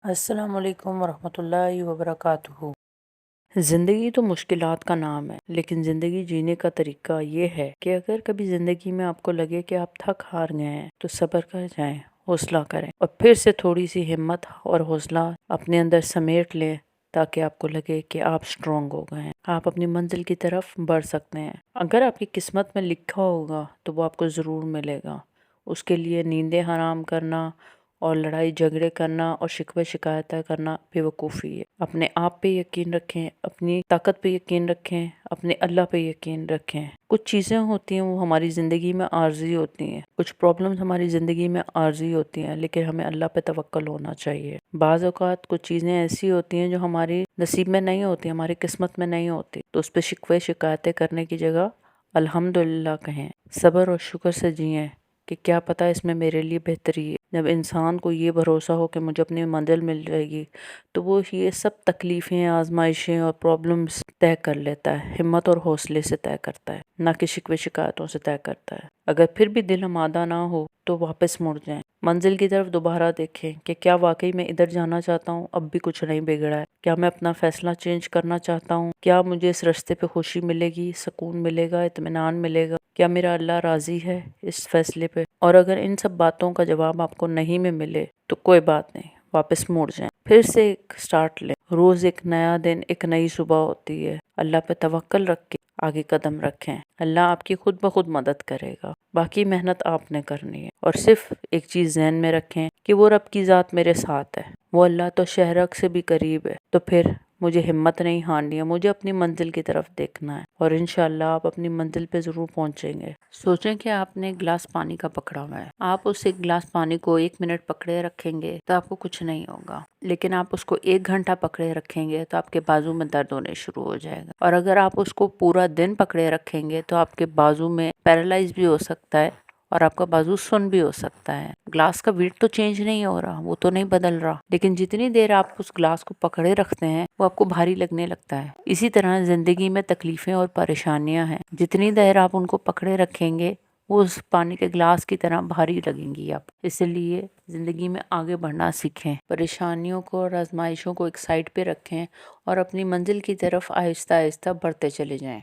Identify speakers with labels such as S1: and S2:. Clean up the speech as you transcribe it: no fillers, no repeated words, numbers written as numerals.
S1: السلام علیکم ورحمۃ اللہ وبرکاتہ۔ زندگی تو مشکلات کا نام ہے، لیکن زندگی جینے کا طریقہ یہ ہے کہ اگر کبھی زندگی میں آپ کو لگے کہ آپ تھک ہار گئے ہیں تو صبر کر جائیں، حوصلہ کریں اور پھر سے تھوڑی سی ہمت اور حوصلہ اپنے اندر سمیٹ لیں تاکہ آپ کو لگے کہ آپ سٹرونگ ہو گئے ہیں، آپ اپنی منزل کی طرف بڑھ سکتے ہیں۔ اگر آپ کی قسمت میں لکھا ہوگا تو وہ آپ کو ضرور ملے گا۔ اس کے لیے نیندیں حرام کرنا اور لڑائی جھگڑے کرنا اور شکوے شکایتیں کرنا بے وقوفی ہے۔ اپنے آپ پہ یقین رکھیں، اپنی طاقت پہ یقین رکھیں، اپنے اللہ پہ یقین رکھیں۔ کچھ چیزیں ہوتی ہیں وہ ہماری زندگی میں عارضی ہوتی ہیں، کچھ پرابلمز ہماری زندگی میں عارضی ہوتی ہیں، لیکن ہمیں اللہ پہ توکل ہونا چاہیے۔ بعض اوقات کچھ چیزیں ایسی ہوتی ہیں جو ہماری نصیب میں نہیں ہوتی، ہماری قسمت میں نہیں ہوتی، تو اس پہ شکوے شکایتیں کرنے کی جگہ الحمدللہ کہیں، صبر اور شکر سے جئیں کہ کیا پتہ اس میں میرے لیے بہتری ہے۔ جب انسان کو یہ بھروسہ ہو کہ مجھے اپنی منزل مل جائے گی تو وہ یہ سب تکلیفیں، آزمائشیں اور پرابلمز طے کر لیتا ہے، ہمت اور حوصلے سے طے کرتا ہے، نہ کہ شکوے شکایتوں سے طے کرتا ہے۔ اگر پھر بھی دل آمادہ نہ ہو تو واپس مڑ جائیں، منزل کی طرف دوبارہ دیکھیں کہ کیا واقعی میں ادھر جانا چاہتا ہوں، اب بھی کچھ نہیں بگڑا ہے، کیا میں اپنا فیصلہ چینج کرنا چاہتا ہوں، کیا مجھے اس راستے پہ خوشی ملے گی، سکون ملے گا، اطمینان ملے گا، کیا میرا اللہ راضی ہے اس فیصلے پہ۔ اور اگر ان سب باتوں کا جواب آپ کو نہیں میں ملے تو کوئی بات نہیں، واپس موڑ جائیں، پھر سے ایک سٹارٹ لیں۔ روز ایک نیا دن، ایک نئی صبح ہوتی ہے۔ اللہ پہ توکل رکھ کے آگے قدم رکھیں، اللہ آپ کی خود بخود مدد کرے گا، باقی محنت آپ نے کرنی ہے۔ اور صرف ایک چیز ذہن میں رکھیں کہ وہ رب کی ذات میرے ساتھ ہے، وہ اللہ تو شہرک سے بھی قریب ہے، تو پھر مجھے ہمت نہیں ہارنی ہے، مجھے اپنی منزل کی طرف دیکھنا ہے اور انشاءاللہ آپ اپنی منزل پہ ضرور پہنچیں گے۔ سوچیں کہ آپ نے ایک گلاس پانی کا پکڑا ہوا ہے، آپ اس ایک گلاس پانی کو 1 منٹ پکڑے رکھیں گے تو آپ کو کچھ نہیں ہوگا، لیکن آپ اس کو 1 گھنٹہ پکڑے رکھیں گے تو آپ کے بازو میں درد ہونے شروع ہو جائے گا، اور اگر آپ اس کو پورا دن پکڑے رکھیں گے تو آپ کے بازو میں پیرالائز بھی ہو سکتا ہے اور آپ کا بازو سن بھی ہو سکتا ہے۔ گلاس کا ویٹ تو چینج نہیں ہو رہا، وہ تو نہیں بدل رہا، لیکن جتنی دیر آپ اس گلاس کو پکڑے رکھتے ہیں وہ آپ کو بھاری لگنے لگتا ہے۔ اسی طرح زندگی میں تکلیفیں اور پریشانیاں ہیں، جتنی دیر آپ ان کو پکڑے رکھیں گے وہ اس پانی کے گلاس کی طرح بھاری لگیں گی آپ۔ اس لیے زندگی میں آگے بڑھنا سیکھیں، پریشانیوں کو اور آزمائشوں کو ایک سائڈ پہ رکھیں اور اپنی منزل کی طرف آہستہ آہستہ بڑھتے چلے جائیں۔